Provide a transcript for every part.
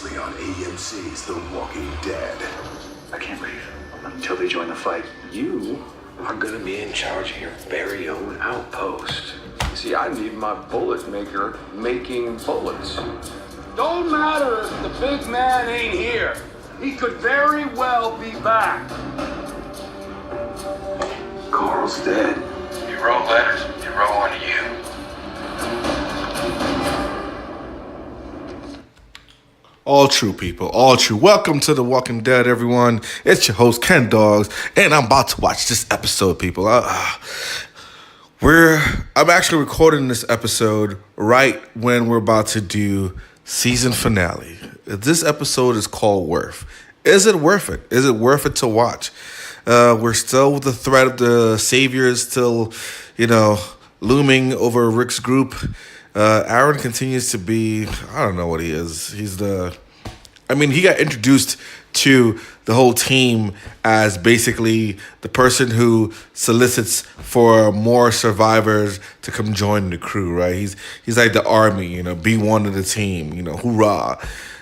previously on AMC's The Walking Dead. I can't leave until they join the fight. You are gonna be in charge of your very own outpost. See, I need my bullet maker making bullets. Don't matter if the big man ain't here. He could very well be back. Carl's dead. You wrote letters, you wrote one to you. All true, people. All true. Welcome to The Walking Dead, everyone. It's your host, Ken Dogs, and I'm about to watch this episode, people. I'm actually recording this episode right when we're about to do season finale. This episode is called Worth. Is it worth it? Is it worth it to watch? We're still with the threat of the Saviors still, looming over Rick's group. Aaron continues to be, I don't know what he is. He got introduced to the whole team as basically the person who solicits for more survivors to come join the crew, right? He's like the army, be one of the team, hoorah.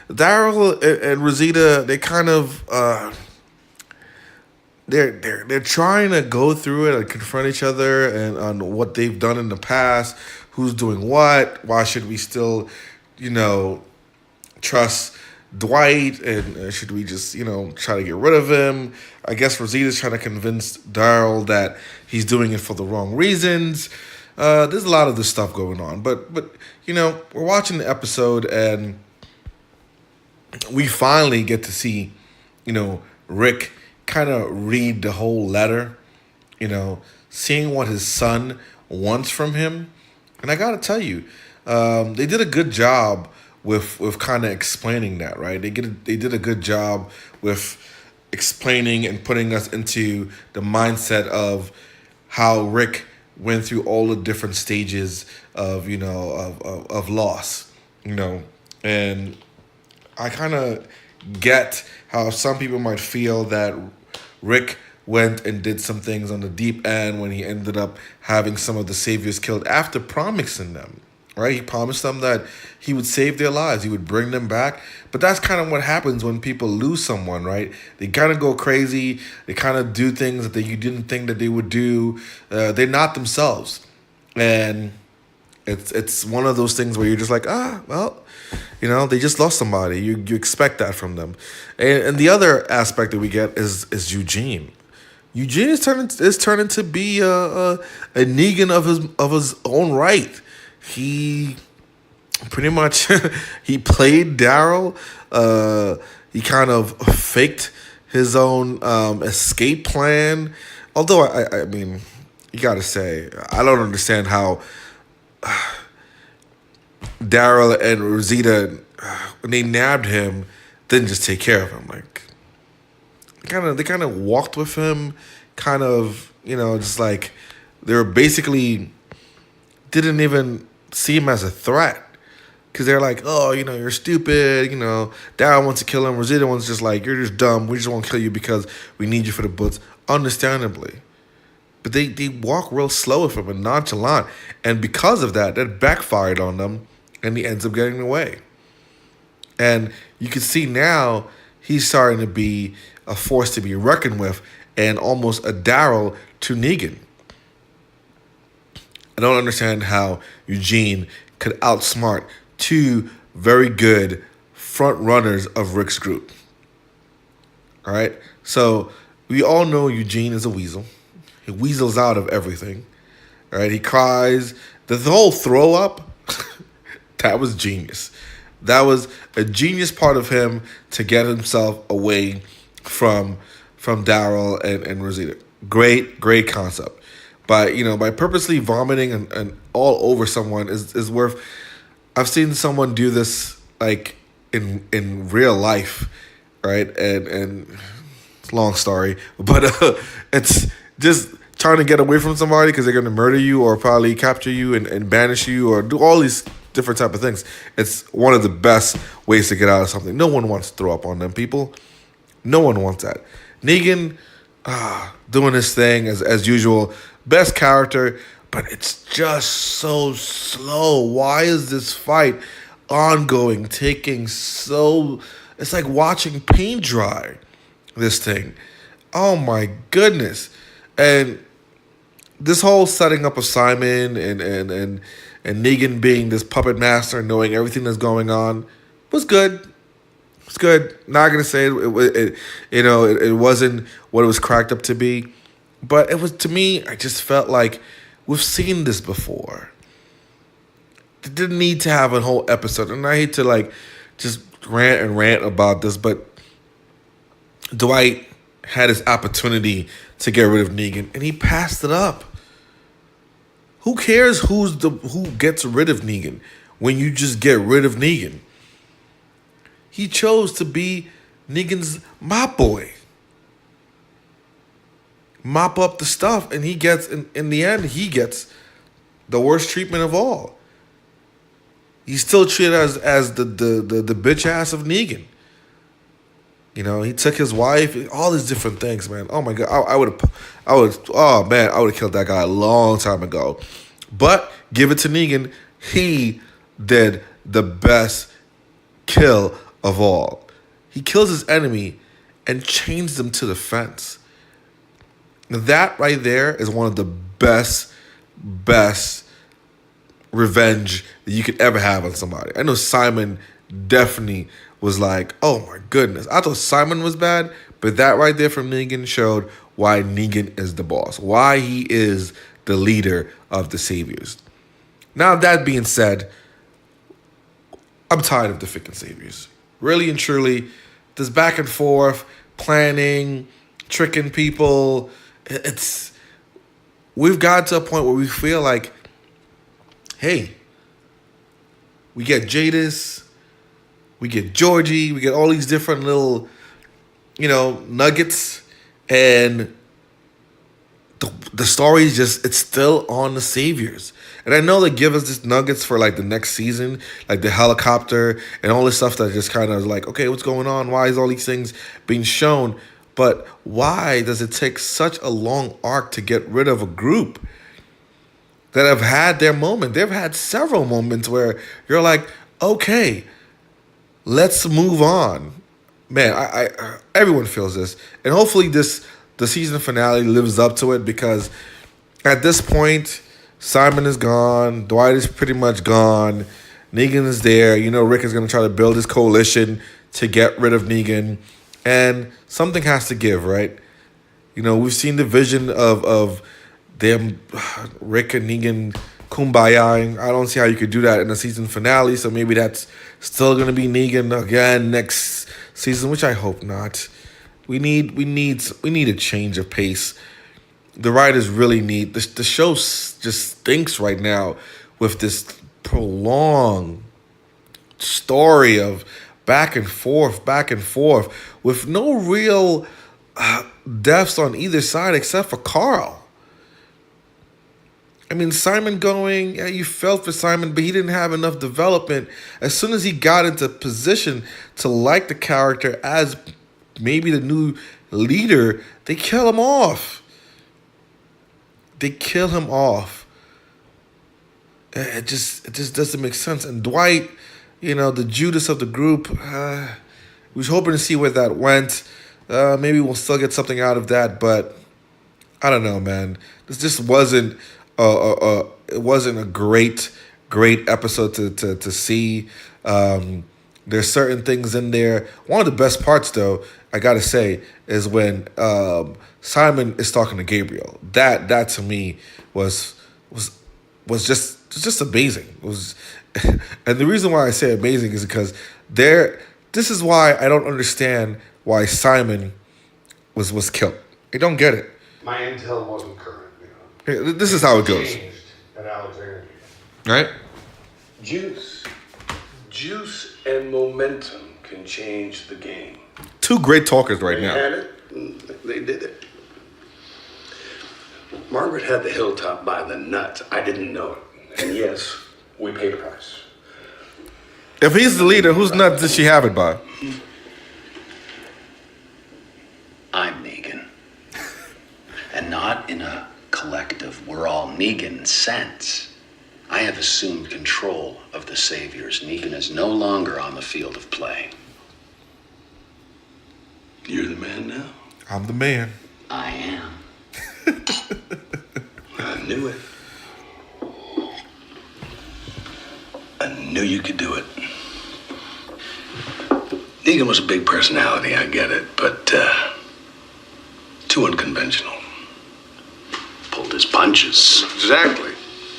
Daryl and Rosita, they kind of, they're trying to go through it and confront each other and on what they've done in the past. Who's doing what? Why should we still, trust Dwight? And should we just, try to get rid of him? I guess Rosita's trying to convince Daryl that he's doing it for the wrong reasons. There's a lot of this stuff going on. But we're watching the episode and we finally get to see, Rick kind of read the whole letter, seeing what his son wants from him. And I got to tell you, they did a good job with kind of explaining that, right? They did a good job with explaining and putting us into the mindset of how Rick went through all the different stages of, of loss, And I kind of get how some people might feel that Rick went and did some things on the deep end when he ended up having some of the Saviors killed after promising them, right? He promised them that he would save their lives. He would bring them back. But that's kind of what happens when people lose someone, right? They kind of go crazy. They kind of do things that you didn't think that they would do. They're not themselves. And it's one of those things where you're just like, they just lost somebody. You expect that from them. And the other aspect that we get is Eugene. Eugene is turning to be a Negan of his own right. He pretty much he played Daryl. He kind of faked his own escape plan. Although I mean, you gotta say, I don't understand how Daryl and Rosita, when they nabbed him, didn't just take care of him. Like, they kind of walked with him, just like they were basically didn't even see him as a threat. Because they're like, oh, you're stupid, Daryl wants to kill him. Rosita wants just like, you're just dumb. We just want to kill you because we need you for the books. Understandably. But they walk real slow with him and nonchalant. And because of that backfired on them. And he ends up getting away. And you can see now he's starting to be a force to be reckoned with and almost a Daryl to Negan. I don't understand how Eugene could outsmart two very good front runners of Rick's group. All right? So we all know Eugene is a weasel. He weasels out of everything. All right? He cries. The whole throw up, that was genius. That was a genius part of him to get himself away from Daryl and Rosita. Great concept. By purposely vomiting and all over someone is worth. I've seen someone do this like in real life, right? And it's a long story, but it's just trying to get away from somebody because they're going to murder you or probably capture you and banish you or do all these different type of things. It's one of the best ways to get out of something. No one wants to throw up on them people. No one wants that. Negan, doing his thing as usual. Best character, but it's just so slow. Why is this fight ongoing, taking so. It's like watching paint dry. This thing, oh my goodness, and this whole setting up of Simon and Negan being this puppet master, knowing everything that's going on, was good. It's good. Not gonna say it wasn't what it was cracked up to be, but it was, to me. I just felt like we've seen this before. It didn't need to have a whole episode, and I hate to like just rant about this, but Dwight had his opportunity to get rid of Negan, and he passed it up. Who cares who gets rid of Negan when you just get rid of Negan? He chose to be Negan's mop boy. Mop up the stuff, and he gets, in the end, he gets the worst treatment of all. He's still treated as the bitch ass of Negan. You know, he took his wife, all these different things, man. Oh my God, I would have killed that guy a long time ago. But give it to Negan, he did the best kill of all. He kills his enemy and chains them to the fence. That right there is one of the best revenge that you could ever have on somebody. I know Simon definitely was like, oh my goodness. I thought Simon was bad, but that right there from Negan showed why Negan is the boss, why he is the leader of the Saviors. Now, that being said, I'm tired of the freaking Saviors. Really and truly, this back and forth, planning, tricking people, we've got to a point where we feel like, hey, we get Jadis, we get Georgie, we get all these different little, nuggets, and the story is just, it's still on the Saviors. And I know they give us this nuggets for like the next season, like the helicopter and all this stuff that just kind of like, okay, what's going on? Why is all these things being shown? But why does it take such a long arc to get rid of a group that have had their moment? They've had several moments where you're like, okay, let's move on. Man, I everyone feels this. And hopefully the season finale lives up to it, because at this point, Simon is gone. Dwight is pretty much gone. Negan is there. Rick is going to try to build his coalition to get rid of Negan. And something has to give, right? We've seen the vision of them, Rick and Negan kumbayaing. I don't see how you could do that in the season finale. So maybe that's still going to be Negan again next season, which I hope not. We need a change of pace. The writers really need the show just stinks right now with this prolonged story of back and forth with no real deaths on either side except for Carl. I mean, Simon going, yeah, you felt for Simon, but he didn't have enough development. As soon as he got into position to like the character as maybe the new leader, they kill him off. It just doesn't make sense. And Dwight, the Judas of the group, we was hoping to see where that went. Maybe we'll still get something out of that, but I don't know, man. This just wasn't it wasn't a great episode to see. There's certain things in there. One of the best parts, though, I gotta say, is when Simon is talking to Gabriel. That to me was just amazing. It was, and the reason why I say amazing is because this is why I don't understand why Simon was killed. I don't get it. My intel wasn't current. This is how it goes. Changed at Alexandria. Right? Juice and momentum can change the game. Two great talkers right They now. had it. They did it. Margaret had the hilltop by the nut. I didn't know it. And yes, we paid a price. If he's the leader, whose nut did she have it by? I'm Negan. And not in a collective, we're all Negan sense. I have assumed control of the Saviors. Negan is no longer on the field of play. You're the man now? I'm the man. I am. I knew it. I knew you could do it. Negan was a big personality, I get it, but too unconventional. Pulled his punches. Exactly.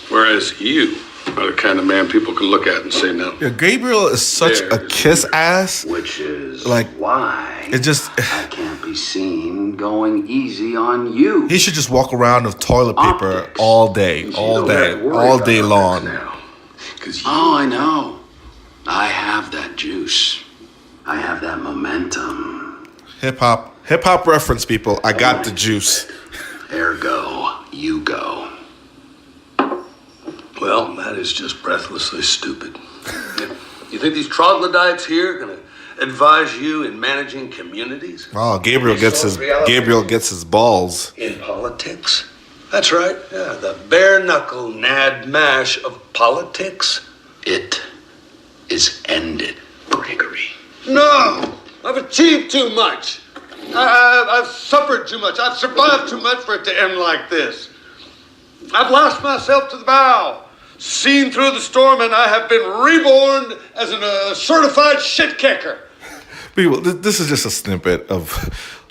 Whereas you are the kind of man people can look at and say no. Yeah, Gabriel is such a kiss ass. Which is Like, why it just I can't be seen going easy on you. he should just walk around with toilet paper Optics. all day long. Because Oh, I know. I have that juice. I have that momentum. Hip hop reference, people. I got the juice. Ergo, you go. well, that is just breathlessly stupid. You think these troglodytes here are going to advise you in managing communities? Oh, Gabriel gets his balls. In politics? That's right. Yeah, the bare-knuckle nad mash of politics. It is ended, Gregory. No! I've achieved too much. I've suffered too much. I've survived too much for it to end like this. I've lashed myself to the bow, seen through the storm, and I have been reborn as a certified shit kicker. People, this is just a snippet of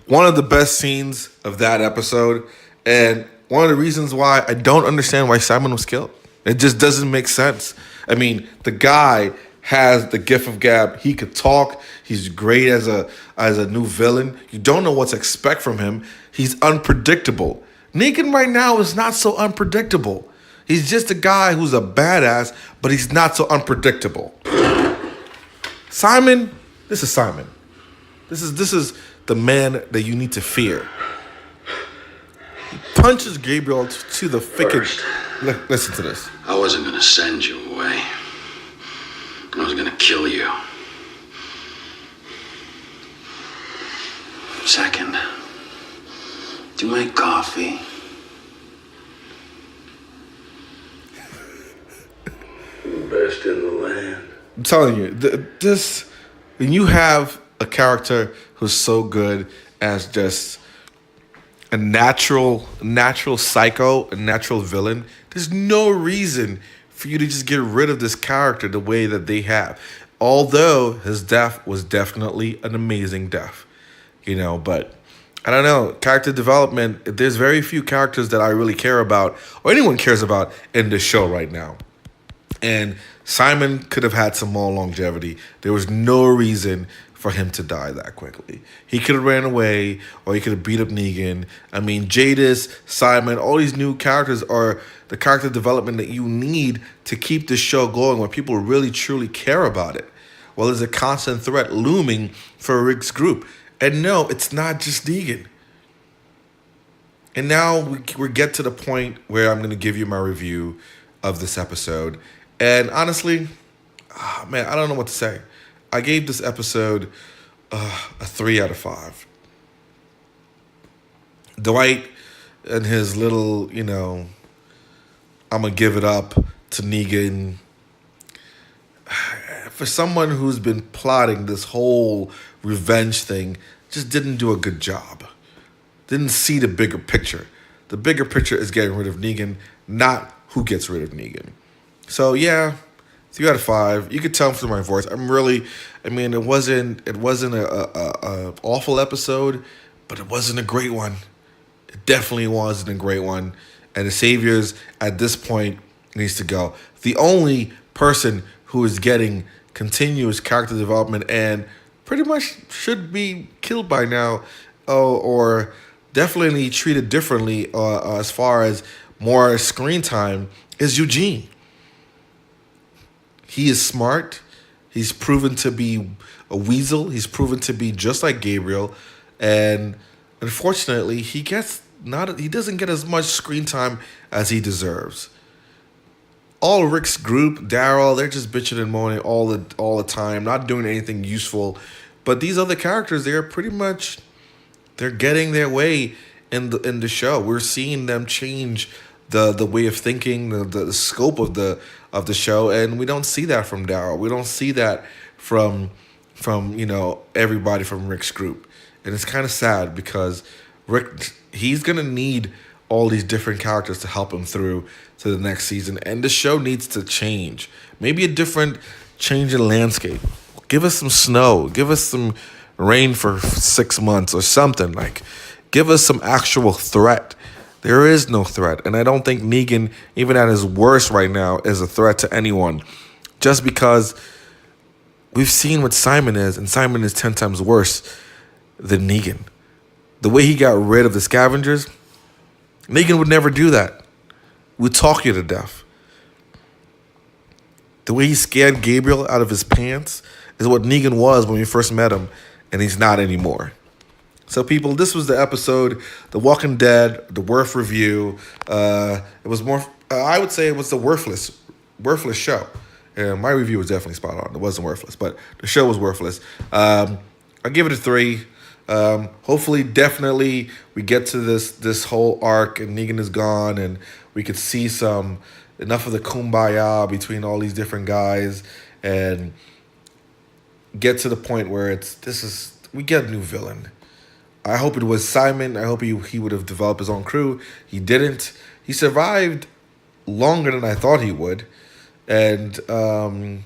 one of the best scenes of that episode, and one of the reasons why I don't understand why Simon was killed. It just doesn't make sense. I mean, the guy has the gift of gab. He could talk. He's great as a new villain. You don't know what to expect from him. He's unpredictable. Negan right now is not so unpredictable. He's just a guy who's a badass, but he's not so unpredictable. Simon, this is Simon. This is the man that you need to fear. He punches Gabriel to the freaking... Listen to this. I wasn't gonna send you away. I was gonna kill you. Second, do you make coffee? Best in the land. I'm telling you, when you have a character who's so good as just a natural psycho, a natural villain, there's no reason for you to just get rid of this character the way that they have. Although his death was definitely an amazing death, but I don't know, character development, there's very few characters that I really care about or anyone cares about in this show right now. And Simon could have had some more longevity. There was no reason for him to die that quickly. He could have ran away, or he could have beat up Negan. I mean, Jadis, Simon, all these new characters are the character development that you need to keep this show going, where people really, truly care about it. Well, there's a constant threat looming for Rick's group. And no, it's not just Negan. And now we get to the point where I'm going to give you my review of this episode. And honestly, man, I don't know what to say. I gave this episode a 3 out of 5. Dwight and his little, I'm going to give it up to Negan. For someone who's been plotting this whole revenge thing, just didn't do a good job. Didn't see the bigger picture. The bigger picture is getting rid of Negan, not who gets rid of Negan. So yeah, 3 out of 5. You could tell from my voice. It wasn't a awful episode, but it wasn't a great one. It definitely wasn't a great one. And the Saviors at this point needs to go. The only person who is getting continuous character development and pretty much should be killed by now, or definitely treated differently as far as more screen time, is Eugene. He is smart. He's proven to be a weasel. He's proven to be just like Gabriel. And unfortunately, he doesn't get as much screen time as he deserves. All Rick's group, Daryl, they're just bitching and moaning all the time, not doing anything useful. But these other characters, they're getting their way in the show. We're seeing them change the way of thinking, the scope of the show, and we don't see that from Daryl. We don't see that from everybody from Rick's group, and it's kind of sad because Rick, he's gonna need all these different characters to help him through to the next season, and the show needs to change. Maybe a different change in landscape. Give us some snow. Give us some rain for 6 months or something. Like, give us some actual threat. There is no threat, and I don't think Negan, even at his worst right now, is a threat to anyone. Just because we've seen what Simon is, and Simon is 10 times worse than Negan. The way he got rid of the scavengers, Negan would never do that. Would talk you to death. The way he scared Gabriel out of his pants is what Negan was when we first met him, and he's not anymore. So, people, this was the episode, The Walking Dead, the Worth review. It was more, I would say it was the worthless show. And my review was definitely spot on. It wasn't worthless, but the show was worthless. I give it a 3. Hopefully, definitely, we get to this whole arc and Negan is gone and we could see enough of the kumbaya between all these different guys and get to the point where we get a new villain. I hope it was Simon. I hope he would have developed his own crew. He didn't. He survived longer than I thought he would. And the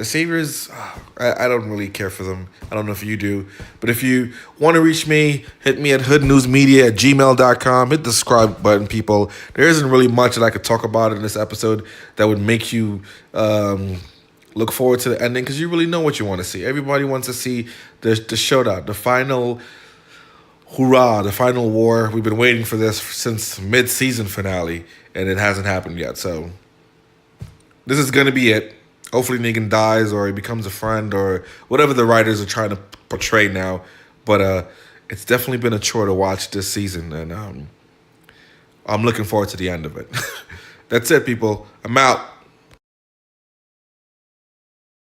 Saviors, I don't really care for them. I don't know if you do. But if you want to reach me, hit me at hoodnewsmedia@gmail.com. Hit the subscribe button, people. There isn't really much that I could talk about in this episode that would make you look forward to the ending, because you really know what you want to see. Everybody wants to see the showdown, the final hurrah, the final war. We've been waiting for this since mid-season finale, and it hasn't happened yet. So this is going to be it. Hopefully Negan dies or he becomes a friend or whatever the writers are trying to portray now. But it's definitely been a chore to watch this season, and I'm looking forward to the end of it. That's it, people. I'm out.